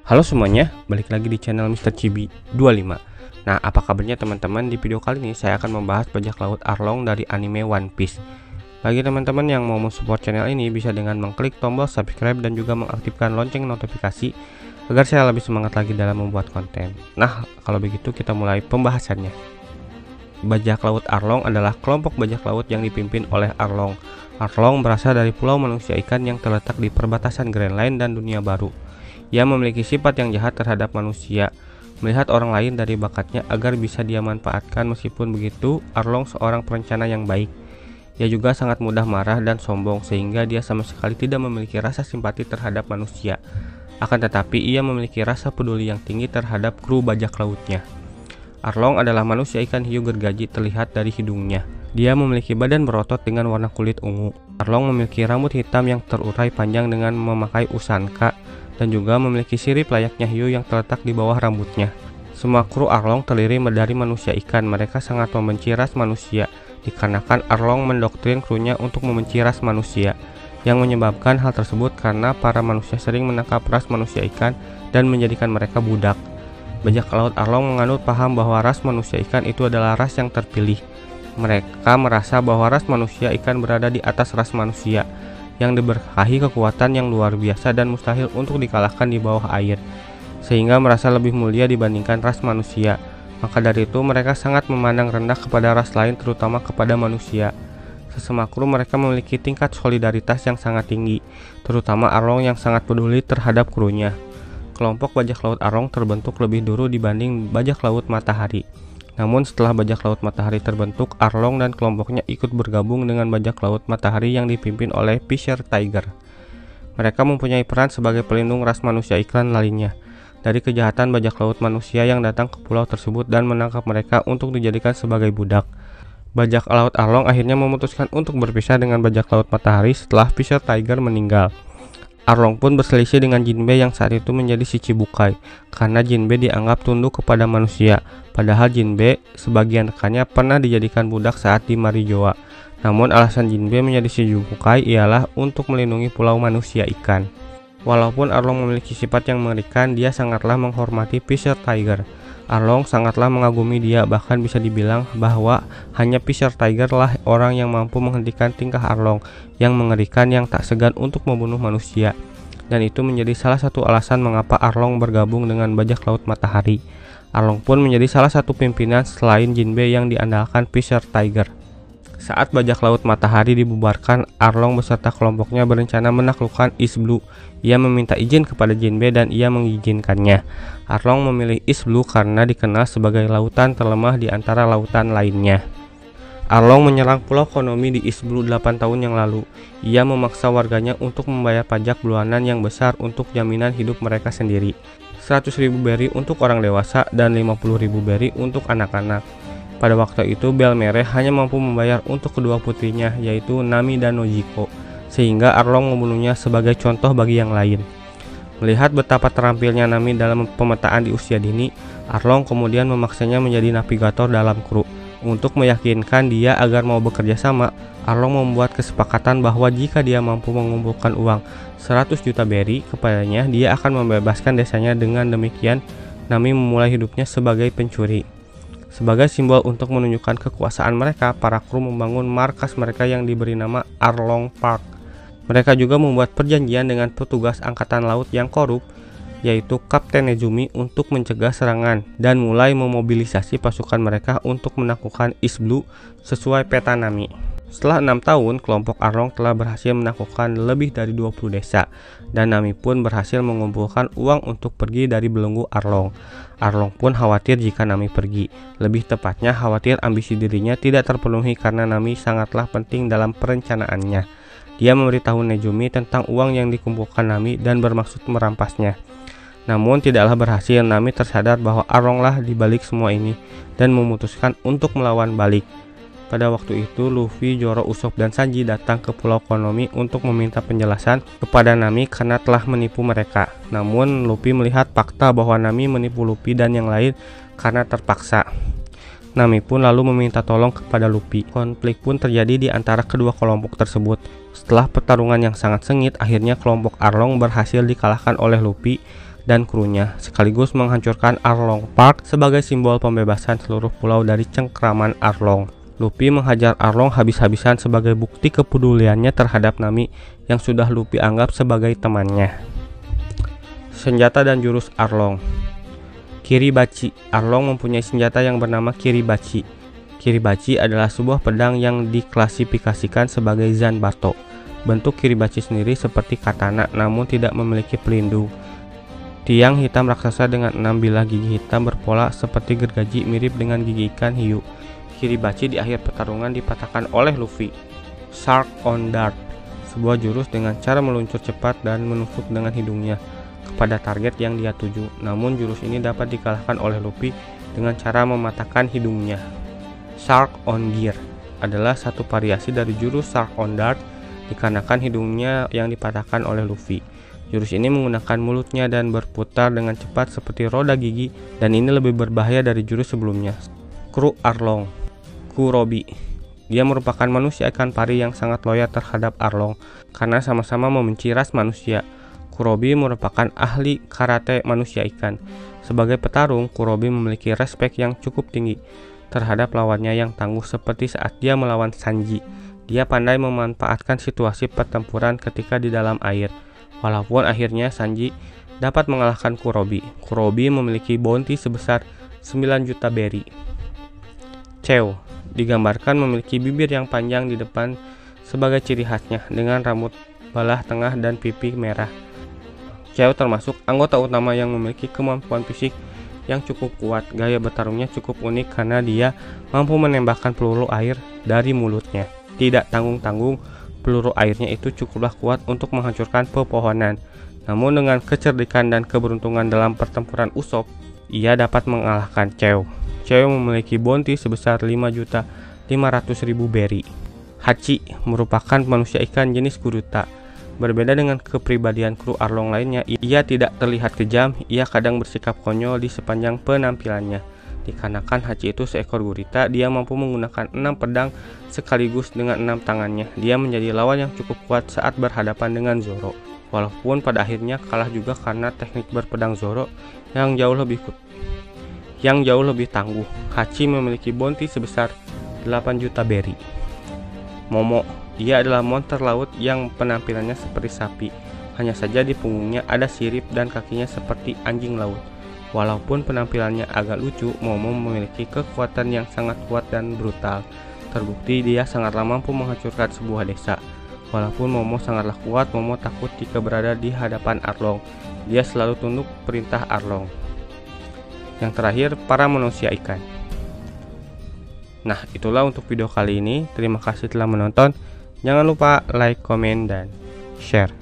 Halo semuanya, balik lagi di channel Mr. Chibi 25. Nah, apa kabarnya teman-teman? Di video kali ini saya akan membahas bajak laut Arlong dari anime One Piece. Bagi teman-teman yang mau mensupport channel ini, bisa dengan mengklik tombol subscribe dan juga mengaktifkan lonceng notifikasi agar saya lebih semangat lagi dalam membuat konten. Nah, kalau begitu kita mulai pembahasannya. Bajak laut Arlong adalah kelompok bajak laut yang dipimpin oleh Arlong. Arlong berasal dari pulau manusia ikan yang terletak di perbatasan Greenland dan Dunia Baru. Ia memiliki sifat yang jahat terhadap manusia, melihat orang lain dari bakatnya agar bisa dia manfaatkan. Meskipun begitu, Arlong seorang perencana yang baik. Ia juga sangat mudah marah dan sombong sehingga dia sama sekali tidak memiliki rasa simpati terhadap manusia. Akan tetapi ia memiliki rasa peduli yang tinggi terhadap kru bajak lautnya. Arlong adalah manusia ikan hiu gergaji terlihat dari hidungnya. Dia memiliki badan berotot dengan warna kulit ungu. Arlong memiliki rambut hitam yang terurai panjang dengan memakai usanka dan juga memiliki sirip layaknya hiu yang terletak di bawah rambutnya. Semua kru Arlong terdiri dari manusia ikan. Mereka sangat membenci ras manusia, dikarenakan Arlong mendoktrin krunya untuk membenci ras manusia. Yang menyebabkan hal tersebut karena para manusia sering menangkap ras manusia ikan dan menjadikan mereka budak. Bajak laut Arlong menganut paham bahwa ras manusia ikan itu adalah ras yang terpilih. Mereka merasa bahwa ras manusia ikan berada di atas ras manusia, yang diberkahi kekuatan yang luar biasa dan mustahil untuk dikalahkan di bawah air, sehingga merasa lebih mulia dibandingkan ras manusia. Maka dari itu mereka sangat memandang rendah kepada ras lain, terutama kepada manusia. Sesama kru mereka memiliki tingkat solidaritas yang sangat tinggi, terutama Arlong yang sangat peduli terhadap krunya. Kelompok bajak laut Arlong terbentuk lebih dulu dibanding bajak laut Matahari. Namun setelah bajak laut Matahari terbentuk, Arlong dan kelompoknya ikut bergabung dengan bajak laut Matahari yang dipimpin oleh Fisher Tiger. Mereka mempunyai peran sebagai pelindung ras manusia ikan lainnya dari kejahatan bajak laut manusia yang datang ke pulau tersebut dan menangkap mereka untuk dijadikan sebagai budak. Bajak laut Arlong akhirnya memutuskan untuk berpisah dengan bajak laut Matahari setelah Fisher Tiger meninggal. Arlong pun berselisih dengan Jinbe yang saat itu menjadi Shichibukai karena Jinbe dianggap tunduk kepada manusia, padahal Jinbe sebagian rekannya pernah dijadikan budak saat di Marijoa. Namun alasan Jinbe menjadi Shichibukai ialah untuk melindungi pulau manusia ikan. Walaupun Arlong memiliki sifat yang mengerikan, dia sangatlah menghormati Fisher Tiger. Arlong sangatlah mengagumi dia, bahkan bisa dibilang bahwa hanya Fisher Tiger lah orang yang mampu menghentikan tingkah Arlong yang mengerikan yang tak segan untuk membunuh manusia. Dan itu menjadi salah satu alasan mengapa Arlong bergabung dengan bajak laut Matahari. Arlong pun menjadi salah satu pimpinan selain Jinbe yang diandalkan Fisher Tiger. Saat bajak laut Matahari dibubarkan, Arlong beserta kelompoknya berencana menaklukkan East Blue. Ia meminta izin kepada Jinbe dan ia mengizinkannya. Arlong memilih East Blue karena dikenal sebagai lautan terlemah di antara lautan lainnya. Arlong menyerang Pulau Konomi di East Blue 8 tahun yang lalu. Ia memaksa warganya untuk membayar pajak bulanan yang besar untuk jaminan hidup mereka sendiri. 100.000 berry untuk orang dewasa dan 50.000 berry untuk anak-anak. Pada waktu itu Bell Mere hanya mampu membayar untuk kedua putrinya, yaitu Nami dan Nojiko, sehingga Arlong membunuhnya sebagai contoh bagi yang lain. Melihat betapa terampilnya Nami dalam pemetaan di usia dini, Arlong kemudian memaksanya menjadi navigator dalam kru. Untuk meyakinkan dia agar mau bekerja sama, Arlong membuat kesepakatan bahwa jika dia mampu mengumpulkan uang 100 juta berry kepadanya, dia akan membebaskan desanya. Dengan demikian, Nami memulai hidupnya sebagai pencuri. Sebagai simbol untuk menunjukkan kekuasaan mereka, para kru membangun markas mereka yang diberi nama Arlong Park. Mereka juga membuat perjanjian dengan petugas angkatan laut yang korup, yaitu Kapten Nezumi, untuk mencegah serangan dan mulai memobilisasi pasukan mereka untuk menaklukkan East Blue sesuai peta Nami. Setelah 6 tahun, kelompok Arlong telah berhasil menaklukkan lebih dari 20 desa, dan Nami pun berhasil mengumpulkan uang untuk pergi dari belenggu Arlong. Arlong pun khawatir jika Nami pergi. Lebih tepatnya, khawatir ambisi dirinya tidak terpenuhi karena Nami sangatlah penting dalam perencanaannya. Dia memberitahu Nezumi tentang uang yang dikumpulkan Nami dan bermaksud merampasnya. Namun tidaklah berhasil. Nami tersadar bahwa Arlonglah dibalik semua ini dan memutuskan untuk melawan balik. Pada waktu itu, Luffy, Zoro, Usopp, dan Sanji datang ke Pulau Konomi untuk meminta penjelasan kepada Nami karena telah menipu mereka. Namun, Luffy melihat fakta bahwa Nami menipu Luffy dan yang lain karena terpaksa. Nami pun lalu meminta tolong kepada Luffy. Konflik pun terjadi di antara kedua kelompok tersebut. Setelah pertarungan yang sangat sengit, akhirnya kelompok Arlong berhasil dikalahkan oleh Luffy dan krunya, sekaligus menghancurkan Arlong Park sebagai simbol pembebasan seluruh pulau dari cengkraman Arlong. Luffy menghajar Arlong habis-habisan sebagai bukti kepeduliannya terhadap Nami yang sudah Luffy anggap sebagai temannya. Senjata dan jurus Arlong. Kiribachi. Arlong mempunyai senjata yang bernama Kiribachi. Kiribachi adalah sebuah pedang yang diklasifikasikan sebagai Zanbato. Bentuk Kiribachi sendiri seperti katana namun tidak memiliki pelindung. Tiang hitam raksasa dengan 6 bilah gigi hitam berpola seperti gergaji mirip dengan gigi ikan hiu. Kiribachi di akhir pertarungan dipatahkan oleh Luffy. Shark on Dart. Sebuah jurus dengan cara meluncur cepat dan menusuk dengan hidungnya kepada target yang dia tuju. Namun jurus ini dapat dikalahkan oleh Luffy dengan cara mematahkan hidungnya. Shark on Gear adalah satu variasi dari jurus Shark on Dart dikarenakan hidungnya yang dipatahkan oleh Luffy. Jurus ini menggunakan mulutnya dan berputar dengan cepat seperti roda gigi, dan ini lebih berbahaya dari jurus sebelumnya. Kru Arlong. Kurobi. Dia merupakan manusia ikan pari yang sangat loyal terhadap Arlong karena sama-sama membenci ras manusia. Kurobi merupakan ahli karate manusia ikan. Sebagai petarung, Kurobi memiliki respek yang cukup tinggi terhadap lawannya yang tangguh seperti saat dia melawan Sanji. Dia pandai memanfaatkan situasi pertempuran ketika di dalam air. Walaupun akhirnya Sanji dapat mengalahkan Kurobi. Kurobi memiliki bounty sebesar 9 juta berry. Cheo digambarkan memiliki bibir yang panjang di depan sebagai ciri khasnya dengan rambut balah tengah dan pipi merah. Cheo termasuk anggota utama yang memiliki kemampuan fisik yang cukup kuat. Gaya bertarungnya cukup unik karena dia mampu menembakkan peluru air dari mulutnya. Tidak tanggung-tanggung, peluru airnya itu cukuplah kuat untuk menghancurkan pepohonan. Namun dengan kecerdikan dan keberuntungan dalam pertempuran Usopp, ia dapat mengalahkan Cheo. Cheo memiliki bounty sebesar 5.500.000 berry. Hachi merupakan manusia ikan jenis Kuruta. Berbeda dengan kepribadian kru Arlong lainnya, ia tidak terlihat kejam. Ia kadang bersikap konyol di sepanjang penampilannya. Dikarenakan Hachi itu seekor gurita, dia mampu menggunakan 6 pedang sekaligus dengan 6 tangannya. Dia menjadi lawan yang cukup kuat saat berhadapan dengan Zoro. Walaupun pada akhirnya kalah juga karena teknik berpedang Zoro yang jauh lebih tangguh. Hachi memiliki bounty sebesar 8 juta berry. Momo. Dia adalah monster laut yang penampilannya seperti sapi. Hanya saja di punggungnya ada sirip dan kakinya seperti anjing laut. Walaupun penampilannya agak lucu, Momo memiliki kekuatan yang sangat kuat dan brutal. Terbukti dia sangatlah mampu menghancurkan sebuah desa. Walaupun Momo sangatlah kuat, Momo takut jika berada di hadapan Arlong. Dia selalu tunduk perintah Arlong. Yang terakhir, para manusia ikan. Nah, itulah untuk video kali ini. Terima kasih telah menonton. Jangan lupa like, komen, dan share.